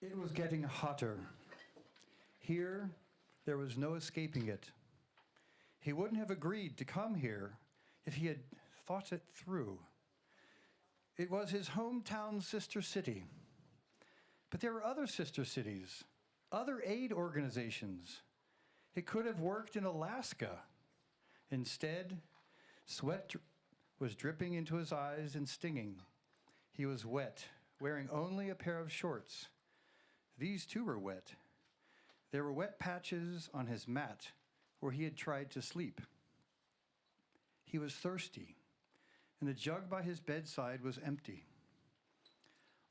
It was getting hotter. Here, there was no escaping it. He wouldn't have agreed to come here if he had thought it through. It was his hometown sister city. But there were other sister cities, other aid organizations. He could have worked in Alaska. Instead, sweat was dripping into his eyes and stinging. He was wet, wearing only a pair of shorts. These too were wet. There were wet patches on his mat where he had tried to sleep. He was thirsty, and the jug by his bedside was empty.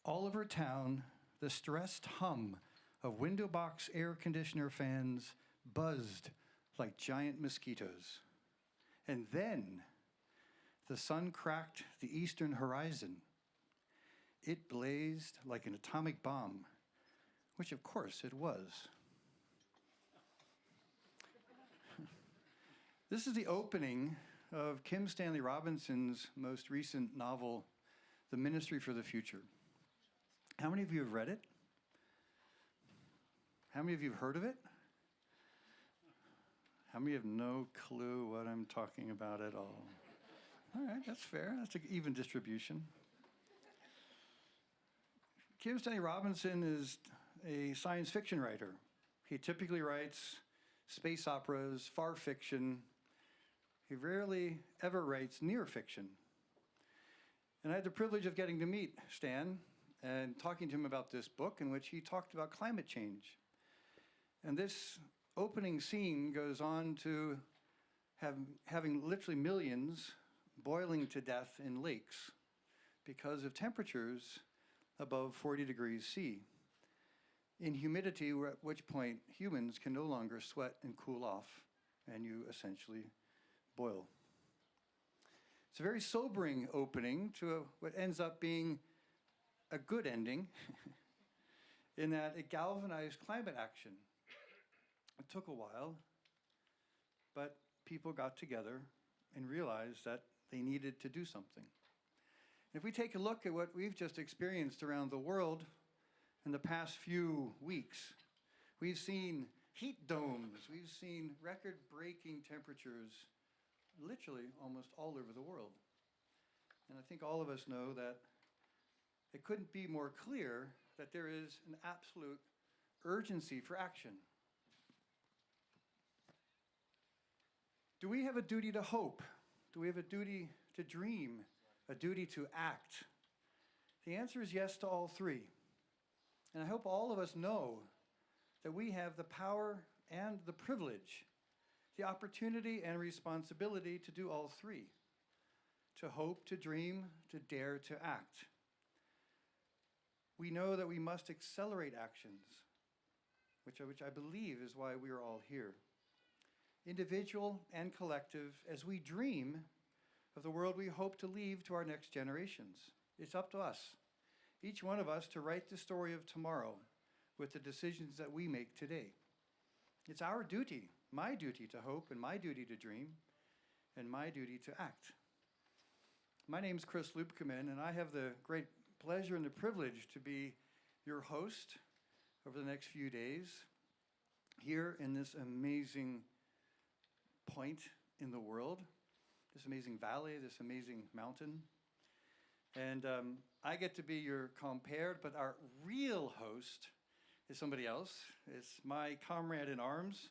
All over town, the stressed hum of window box air conditioner fans buzzed like giant mosquitoes. And then the sun cracked the eastern horizon. It blazed like an atomic bomb, which of course it was. This is the opening of Kim Stanley Robinson's most recent novel, The Ministry for the Future. How many of you have read it? How many of you have heard of it? How many have no clue what I'm talking about at all? All right, that's fair. That's an even distribution. Kim Stanley Robinson is a science fiction writer. He typically writes space operas, far fiction. He rarely ever writes near fiction. And I had the privilege of getting to meet Stan and talking to him about this book in which he talked about climate change. And this opening scene goes on to having literally millions boiling to death in lakes because of temperatures above 40 degrees C, in humidity, at which point humans can no longer sweat and cool off, and you essentially boil. It's a very sobering opening to what ends up being a good ending, in that it galvanized climate action. It took a while, but people got together and realized that they needed to do something. If we take a look at what we've just experienced around the world in the past few weeks, we've seen heat domes, we've seen record-breaking temperatures literally almost all over the world. And I think all of us know that it couldn't be more clear that there is an absolute urgency for action. Do we have a duty to hope? Do we have a duty to dream? A duty to act? The answer is yes to all three. And I hope all of us know that we have the power and the privilege, the opportunity and responsibility to do all three: to hope, to dream, to dare to act. We know that we must accelerate actions, which I believe is why we are all here. Individual and collective, as we dream of the world we hope to leave to our next generations. It's up to us, each one of us, to write the story of tomorrow with the decisions that we make today. It's our duty, my duty to hope, and my duty to dream, and my duty to act. My name is Chris Lubkeman, and I have the great pleasure and the privilege to be your host over the next few days here in this amazing point in the world, this amazing valley, this amazing mountain. And I get to be your compere, but our real host is somebody else. It's my comrade in arms,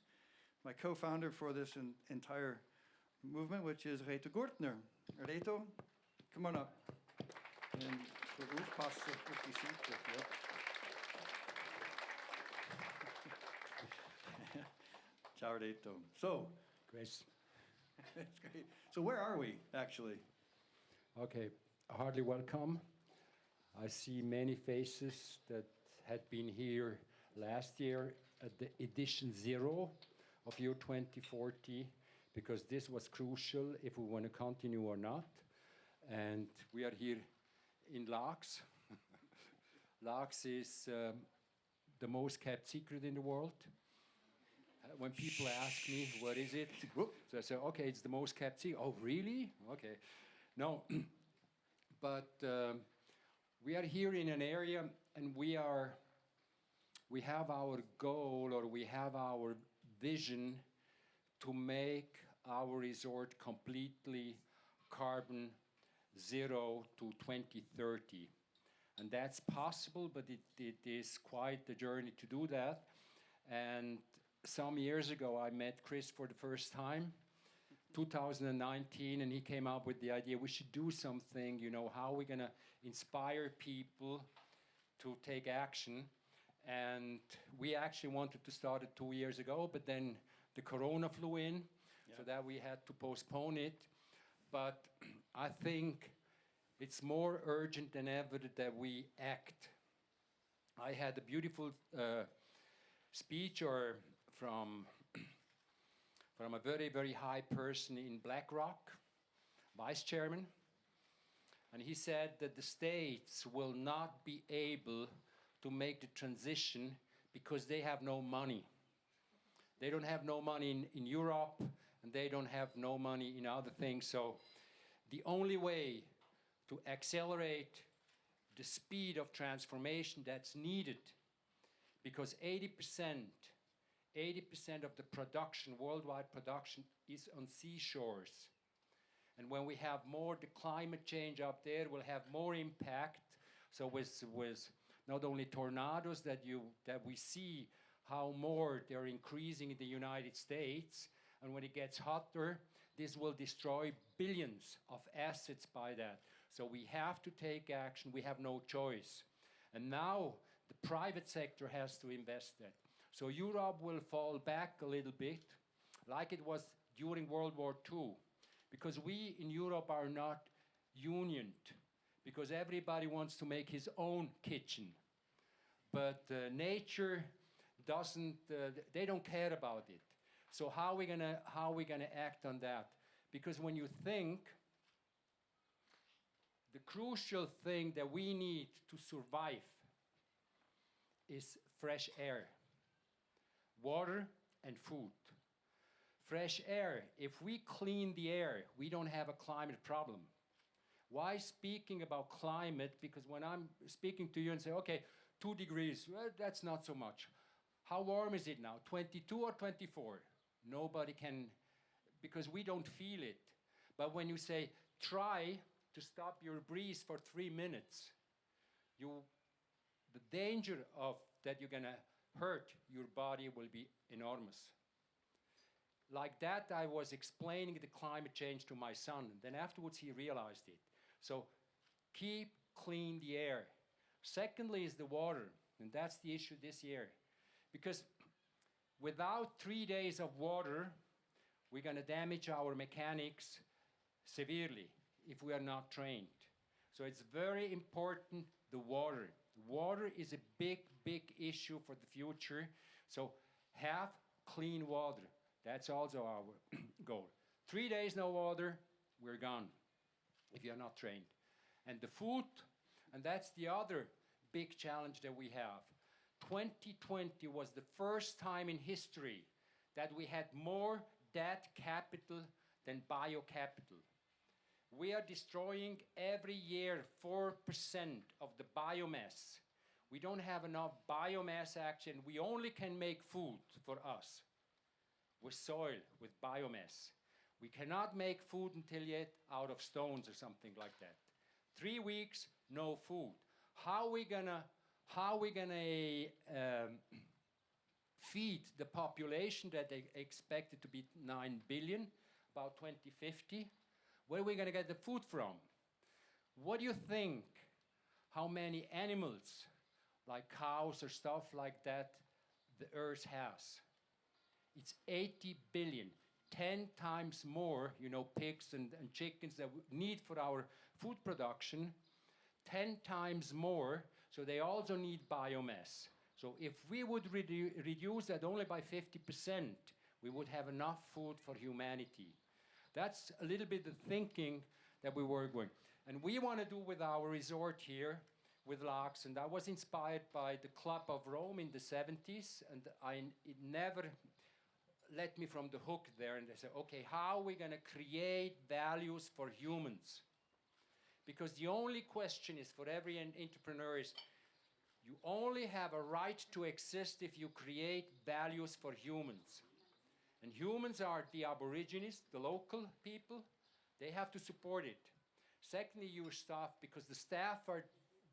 my co-founder for this entire movement, which is Reto Gortner. Reto, come on up. En voor Ulf passen op die seat. Yep. Ciao, Reto. So, Chris. that's great. So where are we, actually? Okay, hardly welcome. I see many faces that had been here last year at the edition 0 of Year 2040, because this was crucial if we want to continue or not. And we are here in Laax. Laax is the most kept secret in the world. When people ask me, what is it? So I say, okay, it's the most kept secret. Oh, really? Okay. No, but we are here in an area, and we are we have our goal or we have our vision to make our resort completely carbon zero to 2030. And that's possible, but it is quite a journey to do that. And some years ago, I met Chris for the first time, 2019, and he came up with the idea we should do something, you know, how are we going to inspire people to take action. And we actually wanted to start it 2 years ago, but then the corona flew in, so that we had to postpone it. But I think it's more urgent than ever that we act. I had a beautiful speech from a very, very high person in BlackRock, vice chairman, and he said that the states will not be able to make the transition because they have no money. They don't have no money in Europe, and they don't have no money in other things. So the only way to accelerate the speed of transformation that's needed, because 80% of the production, worldwide production, is on seashores. And when we have more the climate change up there, we'll have more impact. So with not only tornadoes that we see how more they're increasing in the United States, and when it gets hotter, this will destroy billions of assets by that. So we have to take action. We have no choice. And now the private sector has to invest that. So Europe will fall back a little bit, like it was during World War II, because we in Europe are not unioned, because everybody wants to make his own kitchen. But nature doesn't, they don't care about it. So how are we gonna act on that? Because when you think, the crucial thing that we need to survive is fresh air, water, and food. Fresh air, if we clean the air, we don't have a climate problem. Why speaking about climate? Because when I'm speaking to you and say, okay, 2 degrees, well, that's not so much. How warm is it now, 22 or 24? Nobody can, because we don't feel it. But when you say, try to stop your breeze for 3 minutes, the danger of that you're gonna hurt your body will be enormous. Like that, I was explaining the climate change to my son, and then afterwards he realized it. So keep clean the air. Secondly is the water, and that's the issue this year. Because without 3 days of water, we're gonna damage our mechanics severely if we are not trained. So it's very important, the water. Water is a big, big issue for the future. So have clean water. That's also our goal. 3 days no water, we're gone if you're not trained. And the food, and that's the other big challenge that we have. 2020 was the first time in history that we had more dead capital than bio capital. We are destroying every year 4% of the biomass. We don't have enough biomass action. We only can make food for us with soil, with biomass. We cannot make food until yet out of stones or something like that. 3 weeks, no food. How are we gonna feed the population that they expected to be 9 billion, about 2050? Where are we gonna get the food from? What do you think, how many animals, like cows or stuff like that, the Earth has? It's 80 billion, 10 times more, you know, pigs and chickens that we need for our food production, 10 times more, so they also need biomass. So if we would reduce that only by 50%, we would have enough food for humanity. That's a little bit the thinking that we were going. And we want to do with our resort here, with Laax, and I was inspired by the Club of Rome in the 70s, and it never let me from the hook there, and they said, okay, how are we going to create values for humans? Because the only question is for every entrepreneur is, You only have a right to exist if you create values for humans. And humans are the aborigines, the local people. They have to support it. Secondly, your staff, because the staff are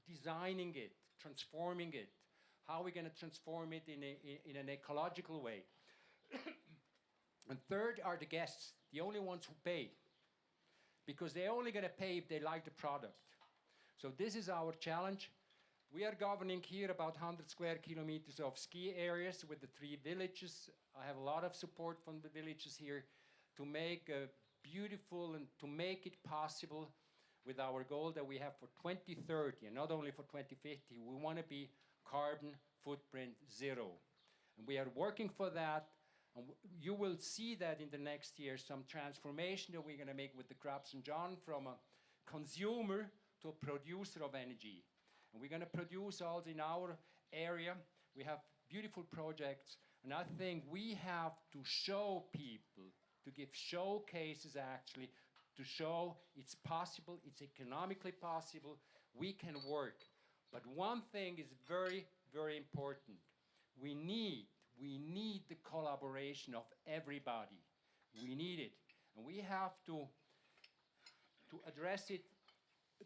designing it, transforming it. How are we going to transform it in an ecological way? And third are the guests, the only ones who pay. Because they're only going to pay if they like the product. So this is our challenge. We are governing here about 100 square kilometers of ski areas with the 3 villages. I have a lot of support from the villages here to make a beautiful and to make it possible with our goal that we have for 2030 and not only for 2050. We want to be carbon footprint zero. And we are working for that. And you will see that in the next year, some transformation that we're going to make with the Krabs and John from a consumer to a producer of energy. And we're going to produce also in our area. We have beautiful projects. And I think we have to show people, to give showcases actually, to show it's possible, it's economically possible, we can work. But one thing is very, very important. We need the collaboration of everybody. We need it. And we have to address it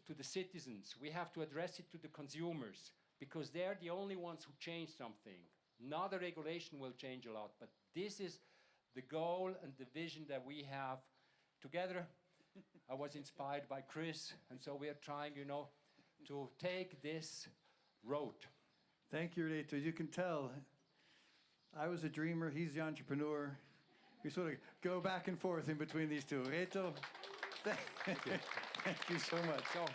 to the citizens. We have to address it to the consumers because they're the only ones who change something. Not the regulation will change a lot, but this is the goal and the vision that we have together. I was inspired by Chris, and so we are trying, to take this road. Thank you, Renato. You can tell I was a dreamer, he's the entrepreneur. We sort of go back and forth in between these two. Renato, thank you so much. So,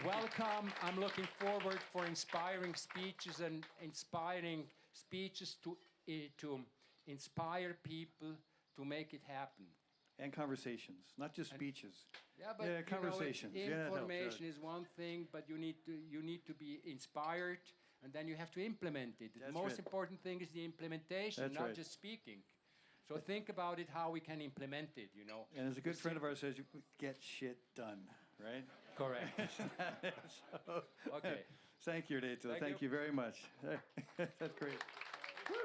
welcome. I'm looking forward for inspiring speeches and inspiring speeches to inspire people to make it happen. And conversations, not just speeches. Yeah, but conversations. Information is one thing, but you need to be inspired, and then you have to implement it. The most important thing is the implementation, not just speaking. So think about it, how we can implement it, And as a good friend of ours says, get shit done, right? Correct. Okay. Thank you, Renato. Thank you very much. That's great. Woo.